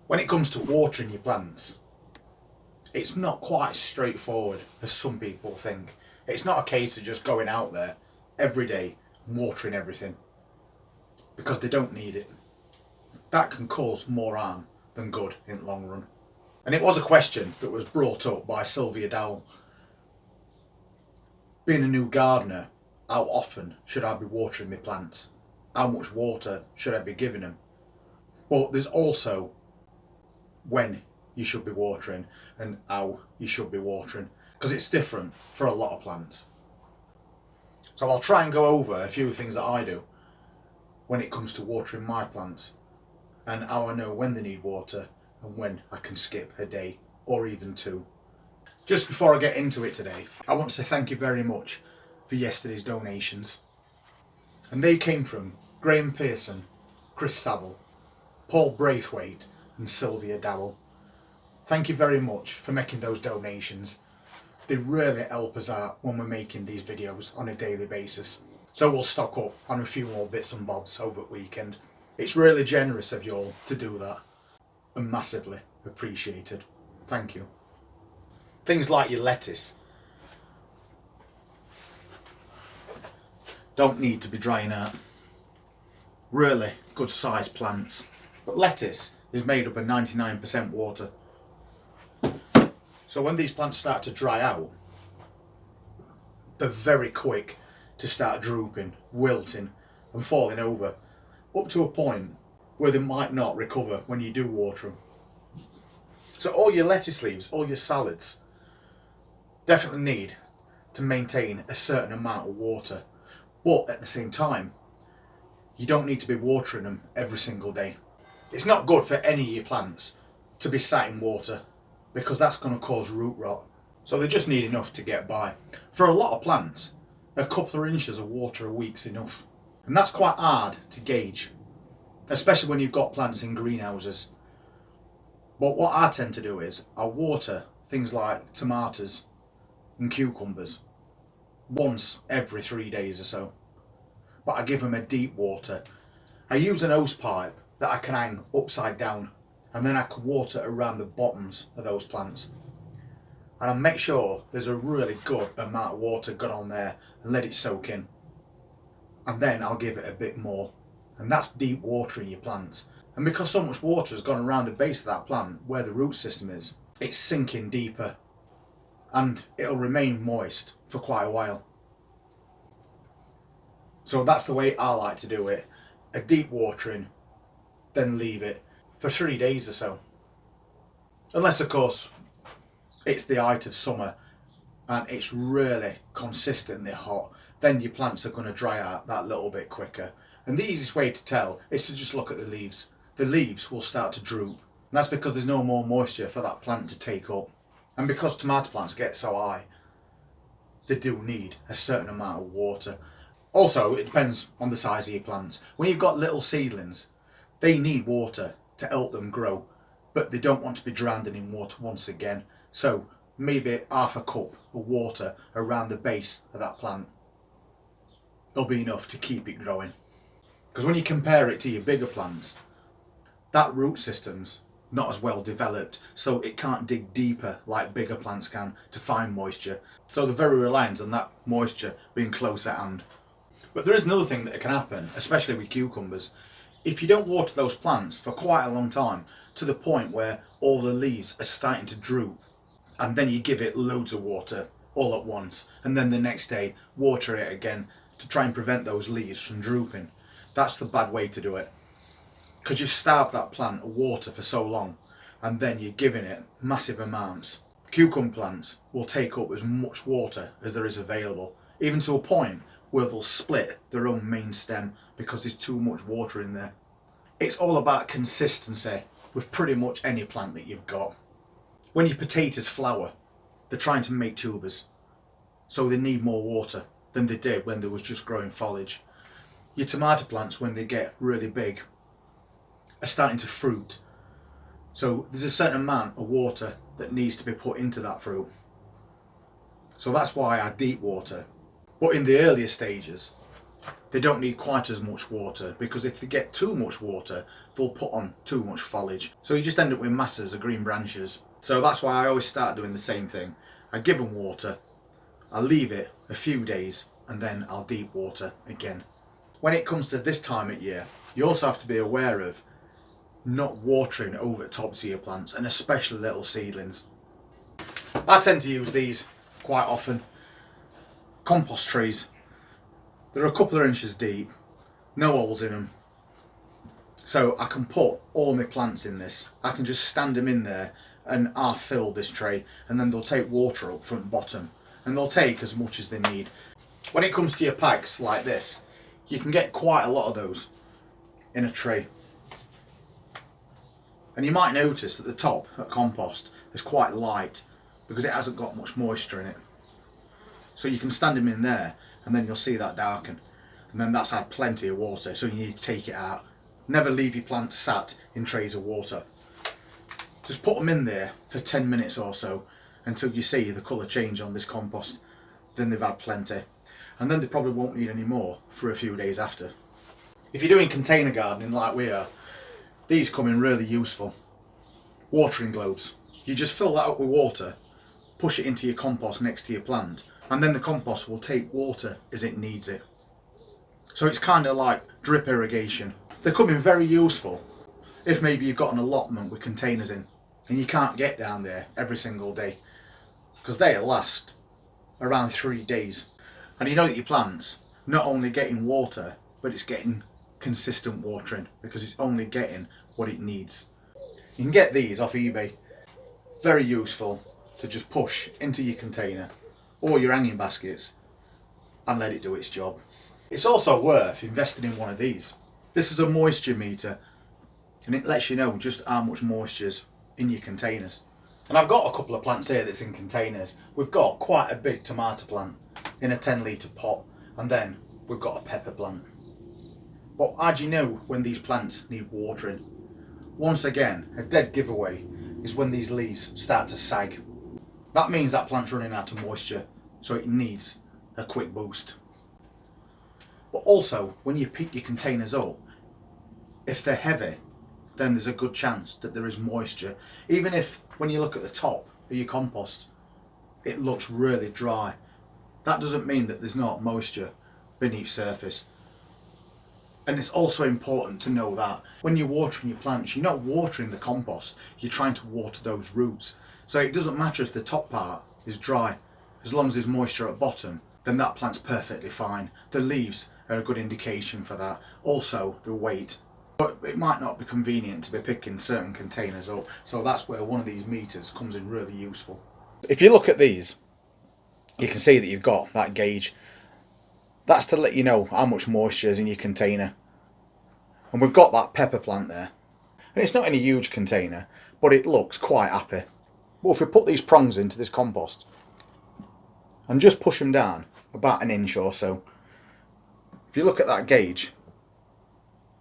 When it comes to watering your plants, it's not quite as straightforward as some people think. It's not a case of just going out there every day and watering everything, because they don't need it. That can cause more harm than good in the long run. And it was a question that was brought up by Sylvia Dowell. Being a new gardener, how often should I be watering my plants? How much water should I be giving them? But there's also when you should be watering and how you should be watering, because it's different for a lot of plants. So I'll try and go over a few things that I do when it comes to watering my plants, and how I know when they need water and when I can skip a day or even two. Just before I get into it today, I want to say thank you very much for yesterday's donations. And they came from Graham Pearson, Chris Saville, Paul Braithwaite and Sylvia Dowell. Thank you very much for making those donations. They really help us out when we're making these videos on a daily basis. So we'll stock up on a few more bits and bobs over the weekend. It's really generous of you all to do that, and massively appreciated. Thank you. Things like your lettuce don't need to be drying out. Really good sized plants. But lettuce is made up of 99% water. So when these plants start to dry out, they're very quick to start drooping, wilting and falling over, up to a point where they might not recover when you do water them. So all your lettuce leaves, all your salads, definitely need to maintain a certain amount of water. But at the same time, you don't need to be watering them every single day. It's not good for any of your plants to be sat in water, because that's going to cause root rot. So they just need enough to get by. For a lot of plants, a couple of inches of water a week's enough. And that's quite hard to gauge, especially when you've got plants in greenhouses. But what I tend to do is I water things like tomatoes and cucumbers once every 3 days or so. But I give them a deep water. I use an hose pipe that I can hang upside down, and then I can water around the bottoms of those plants. And I make sure there's a really good amount of water got on there and let it soak in. And then I'll give it a bit more. And that's deep watering your plants. And because so much water has gone around the base of that plant where the root system is, it's sinking deeper. And it'll remain moist for quite a while. So that's the way I like to do it. A deep watering, then leave it for 3 days or so. Unless of course it's the height of summer and it's really consistently hot, then your plants are going to dry out that little bit quicker. And the easiest way to tell is to just look at the leaves. The leaves will start to droop. And that's because there's no more moisture for that plant to take up. And because tomato plants get so high, they do need a certain amount of water. Also, it depends on the size of your plants. When you've got little seedlings, they need water to help them grow, but they don't want to be drowning in water once again. So maybe half a cup of water around the base of that plant will be enough to keep it growing. Because when you compare it to your bigger plants, that root system's not as well developed, so it can't dig deeper like bigger plants can to find moisture. So they're very reliant on that moisture being close at hand. But there is another thing that can happen, especially with cucumbers. If you don't water those plants for quite a long time, to the point where all the leaves are starting to droop, and then you give it loads of water all at once, and then the next day water it again to try and prevent those leaves from drooping, that's the bad way to do it. Because you've starved that plant of water for so long, and then you're giving it massive amounts. Cucumber plants will take up as much water as there is available, even to a point where they'll split their own main stem because there's too much water in there. It's all about consistency with pretty much any plant that you've got. When your potatoes flower, they're trying to make tubers, so they need more water than they did when they was just growing foliage. Your tomato plants, when they get really big, are starting to fruit, so there's a certain amount of water that needs to be put into that fruit. So that's why I deep water. But in the earlier stages, they don't need quite as much water, because if they get too much water, they'll put on too much foliage. So you just end up with masses of green branches. So that's why I always start doing the same thing. I give them water, I leave it a few days, and then I'll deep water again. When it comes to this time of year, you also have to be aware of not watering over the tops of your plants, and especially little seedlings. I tend to use these quite often. Compost trays. They're a couple of inches deep, no holes in them. So I can put all my plants in this. I can just stand them in there and I'll fill this tray, and then they'll take water up front and bottom, and they'll take as much as they need. When it comes to your packs like this, you can get quite a lot of those in a tray. And you might notice that the top at compost is quite light because it hasn't got much moisture in it. So you can stand them in there and then you'll see that darken. And then that's had plenty of water, so you need to take it out. Never leave your plants sat in trays of water. Just put them in there for 10 minutes or so until you see the colour change on this compost. Then they've had plenty. And then they probably won't need any more for a few days after. If you're doing container gardening like we are, these come in really useful. Watering globes. You just fill that up with water, push it into your compost next to your plant, and then the compost will take water as it needs it. So it's kind of like drip irrigation. They come in very useful if maybe you've got an allotment with containers in and you can't get down there every single day, because they'll last around 3 days. And you know that your plants not only getting water, but it's getting consistent watering because it's only getting what it needs. You can get these off eBay. Very useful to just push into your container or your hanging baskets and let it do its job. It's also worth investing in one of these. This is a moisture meter, and it lets you know just how much moisture's in your containers. And I've got a couple of plants here that's in containers. We've got quite a big tomato plant in a 10-litre pot, and then we've got a pepper plant. But how do you know when these plants need watering? Once again, a dead giveaway is when these leaves start to sag. That means that plant's running out of moisture, so it needs a quick boost. But also, when you pick your containers up, if they're heavy, then there's a good chance that there is moisture. Even if, when you look at the top of your compost, it looks really dry. That doesn't mean that there's not moisture beneath surface. And it's also important to know that when you're watering your plants, you're not watering the compost, you're trying to water those roots. So it doesn't matter if the top part is dry, as long as there's moisture at the bottom, then that plant's perfectly fine. The leaves are a good indication for that. Also the weight. But it might not be convenient to be picking certain containers up, so that's where one of these meters comes in really useful. If you look at these, you can see that you've got that gauge. That's to let you know how much moisture is in your container. And we've got that pepper plant there. And it's not in a huge container, but it looks quite happy. But if we put these prongs into this compost and just push them down about an inch or so, if you look at that gauge,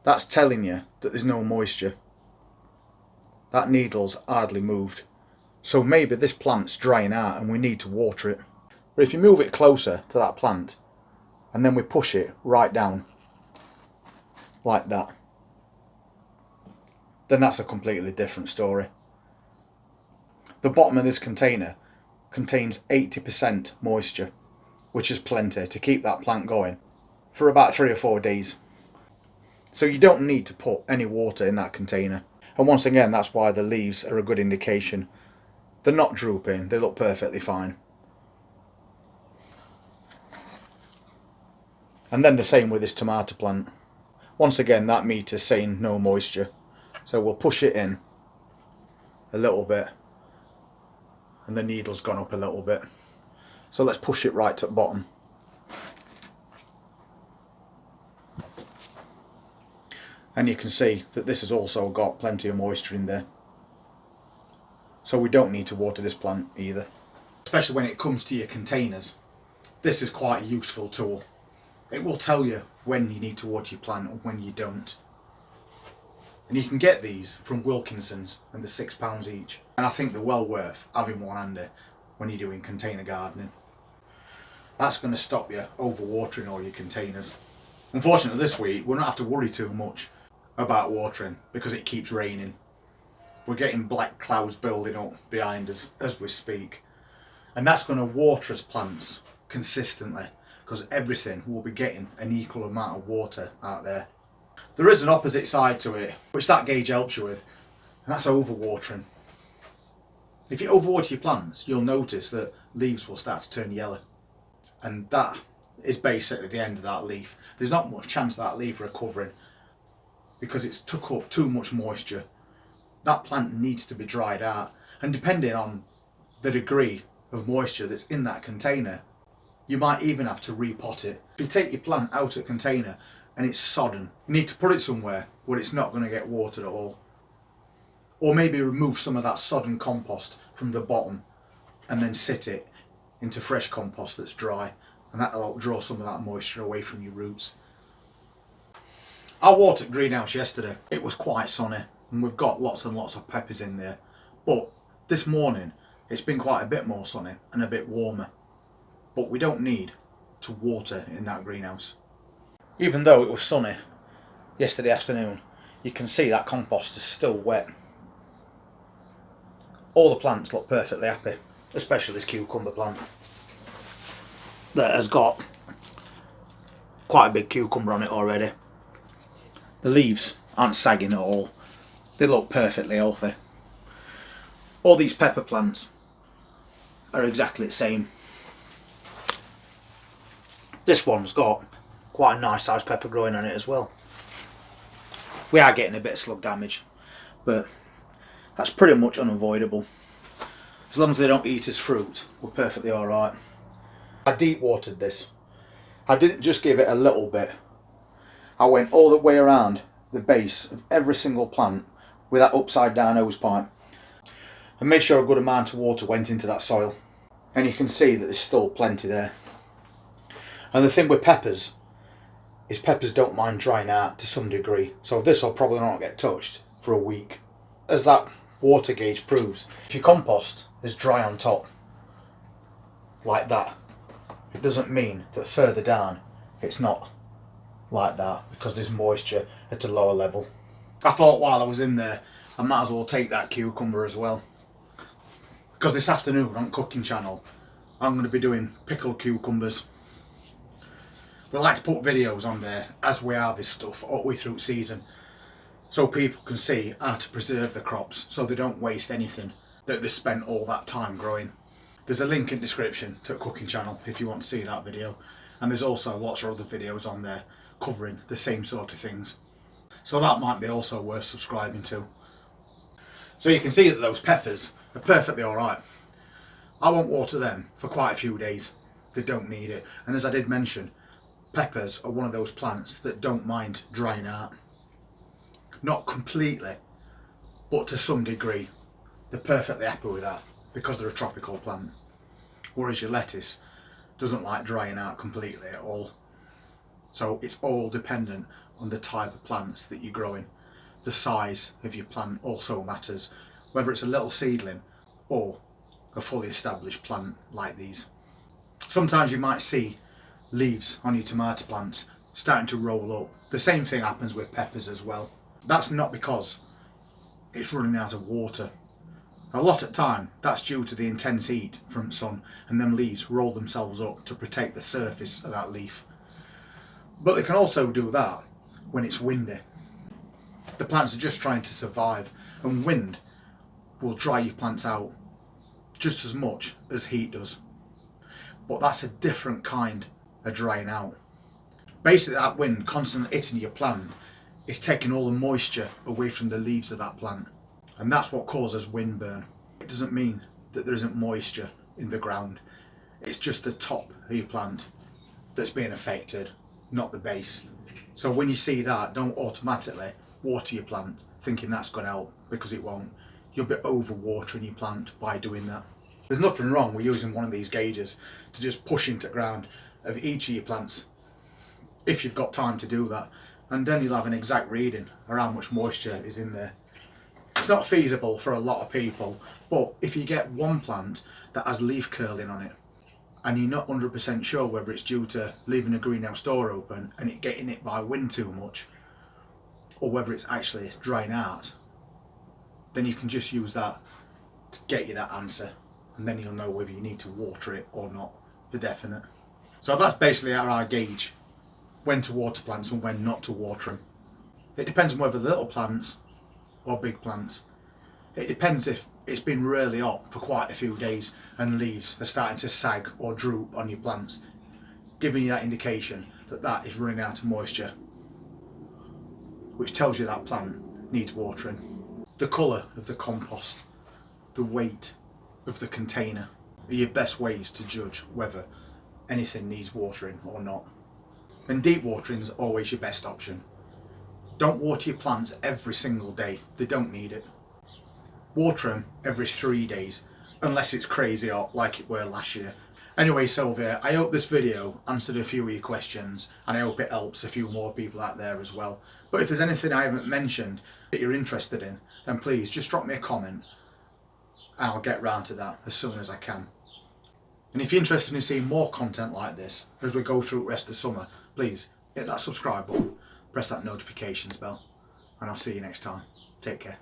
that's telling you that there's no moisture. That needle's hardly moved. So maybe this plant's drying out and we need to water it. But if you move it closer to that plant and then we push it right down like that, then that's a completely different story. The bottom of this container contains 80% moisture, which is plenty to keep that plant going for about 3 or 4 days. So you don't need to put any water in that container. And once again, that's why the leaves are a good indication. They're not drooping, they look perfectly fine. And then the same with this tomato plant. Once again, that meter's saying no moisture. So we'll push it in a little bit, and the needle's gone up a little bit. So let's push it right to the bottom. And you can see that this has also got plenty of moisture in there. So we don't need to water this plant either. Especially when it comes to your containers, this is quite a useful tool. It will tell you when you need to water your plant and when you don't. And you can get these from Wilkinson's, and they're £6 each. And I think they're well worth having one handy when you're doing container gardening. That's going to stop you overwatering all your containers. Unfortunately this week we'll not have to worry too much about watering because it keeps raining. We're getting black clouds building up behind us as we speak, and that's going to water us plants consistently because everything will be getting an equal amount of water out there. There is an opposite side to it which that gauge helps you with, and that's overwatering. If you overwater your plants, you'll notice that leaves will start to turn yellow, and that is basically the end of that leaf. There's not much chance of that leaf recovering because it's took up too much moisture. That plant needs to be dried out, and depending on the degree of moisture that's in that container, you might even have to repot it. If you take your plant out of the container and it's sodden, you need to put it somewhere where it's not going to get watered at all. Or maybe remove some of that sodden compost from the bottom and then sit it into fresh compost that's dry, and that'll help draw some of that moisture away from your roots. I watered greenhouse yesterday. It was quite sunny and we've got lots and lots of peppers in there, but this morning it's been quite a bit more sunny and a bit warmer, but we don't need to water in that greenhouse. Even though it was sunny yesterday afternoon, you can see that compost is still wet. All the plants look perfectly happy, especially this cucumber plant that has got quite a big cucumber on it already. The leaves aren't sagging at all, they look perfectly healthy. All these pepper plants are exactly the same. This one's got quite a nice sized pepper growing on it as well. We are getting a bit of slug damage, but that's pretty much unavoidable. As long as they don't eat as fruit, we're perfectly alright. I deep watered this. I didn't just give it a little bit. I went all the way around the base of every single plant with that upside down hose pipe and made sure a good amount of water went into that soil. And you can see that there's still plenty there. And the thing with peppers is peppers don't mind drying out to some degree, so this will probably not get touched for a week. As that water gauge proves, if your compost is dry on top like that, it doesn't mean that further down it's not like that because there's moisture at a lower level. I thought while I was in there I might as well take that cucumber as well, because this afternoon on Cooking Channel I'm going to be doing pickled cucumbers. We like to put videos on there as we harvest stuff all the way through season, so people can see how to preserve the crops so they don't waste anything that they spent all that time growing. There's a link in the description to Cooking Channel if you want to see that video, and there's also lots of other videos on there covering the same sort of things, so that might be also worth subscribing to. So you can see that those peppers are perfectly alright. I won't water them for quite a few days, they don't need it, and as I did mention, peppers are one of those plants that don't mind drying out. Not completely, but to some degree. They're perfectly happy with that because they're a tropical plant. Whereas your lettuce doesn't like drying out completely at all. So it's all dependent on the type of plants that you're growing. The size of your plant also matters, whether it's a little seedling or a fully established plant like these. Sometimes you might see leaves on your tomato plants starting to roll up. The same thing happens with peppers as well. That's not because it's running out of water. A lot of time that's due to the intense heat from the sun, and them leaves roll themselves up to protect the surface of that leaf. But they can also do that when it's windy. The plants are just trying to survive, and wind will dry your plants out just as much as heat does. But that's a different kind of drying out. Basically that wind constantly hitting your plant is taking all the moisture away from the leaves of that plant, and that's what causes windburn. It doesn't mean that there isn't moisture in the ground, it's just the top of your plant that's being affected, not the base. So when you see that, don't automatically water your plant thinking that's going to help, because it won't. You'll be over watering your plant by doing that. There's nothing wrong with using one of these gauges to just push into the ground of each of your plants if you've got time to do that, and then you'll have an exact reading of how much moisture is in there. It's not feasible for a lot of people, but if you get one plant that has leaf curling on it, and you're not 100% sure whether it's due to leaving a greenhouse door open and it getting hit by wind too much, or whether it's actually drying out, then you can just use that to get you that answer, and then you'll know whether you need to water it or not for definite. So that's basically how I gauge when to water plants and when not to water them. It depends on whether they're little plants or big plants. It depends if it's been really hot for quite a few days and leaves are starting to sag or droop on your plants, giving you that indication that that is running out of moisture, which tells you that plant needs watering. The colour of the compost, the weight of the container are your best ways to judge whether anything needs watering or not. And deep watering is always your best option. Don't water your plants every single day, they don't need it. Water them every 3 days, unless it's crazy hot like it were last year. Anyway, Sylvia, I hope this video answered a few of your questions, and I hope it helps a few more people out there as well. But if there's anything I haven't mentioned that you're interested in, then please just drop me a comment and I'll get round to that as soon as I can. And if you're interested in seeing more content like this as we go through the rest of summer, please hit that subscribe button, press that notifications bell, and I'll see you next time. Take care.